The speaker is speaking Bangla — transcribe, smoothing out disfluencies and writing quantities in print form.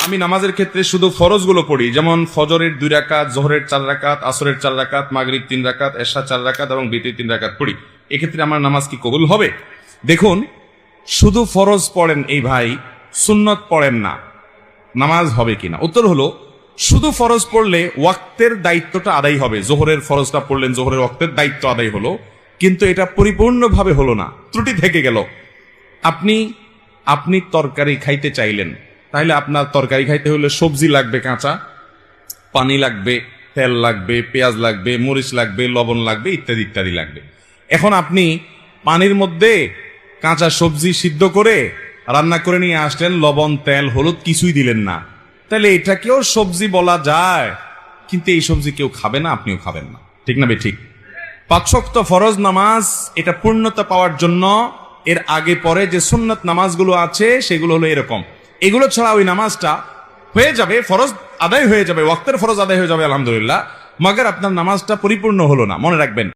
আমি নামাজের ক্ষেত্রে শুধু ফরজগুলো পড়ি, যেমন ফজরের 2 রাকাত, জোহরের 4 রাকাত, আসরের 4 রাকাত, মাগরিব 3 রাকাত, এশা 4 রাকাত এবং বিতির 3 রাকাত পড়ি। এক্ষেত্রে আমার নামাজ কি কবুল হবে? দেখুন, শুধু ফরজ পড়েন এই ভাই, সুন্নত পড়েন না, নামাজ হবে কিনা? উত্তর হলো, শুধু ফরজ পড়লে ওয়াক্তের দায়িত্বটা আদায় হবে। জোহরের ফরজটা পড়লেন, জোহরের ওয়াক্তের দায়িত্ব আদায় হলো, কিন্তু এটা পরিপূর্ণভাবে হলো না, ত্রুটি থেকে গেল। আপনি তরকারি খাইতে চাইলেন, তাহলে আপনার তরকারি খাইতে হলে সবজি লাগবে কাঁচা, পানি লাগবে, তেল লাগবে, পেঁয়াজ লাগবে, মরিচ লাগবে, লবণ লাগবে, ইত্যাদি ইত্যাদি লাগবে। এখন আপনি পানির মধ্যে কাঁচা সবজি সিদ্ধ করে রান্না করে নিয়ে আসলেন, লবণ, তেল, হলুদ কিছুই দিলেন না, তাহলে এটাকেও সবজি বলা যায়, কিন্তু এই সবজি কেউ খাবে না, আপনিও খাবেন না। ঠিক না বে ঠিক? 5 ওয়াক্ত ফরজ নামাজ এটা পূর্ণতা পাওয়ার জন্য এর আগে পরে যে সুন্নত নামাজগুলো আছে সেগুলো হলো এরকম। এগুলো ছাড়া ওই নামাজটা হয়ে যাবে, ফরজ আদায় হয়ে যাবে, ওয়াক্তের ফরজ আদায় হয়ে যাবে আলহামদুলিল্লাহ, মাগার আপনার নামাজটা পরিপূর্ণ হলো না, মনে রাখবেন।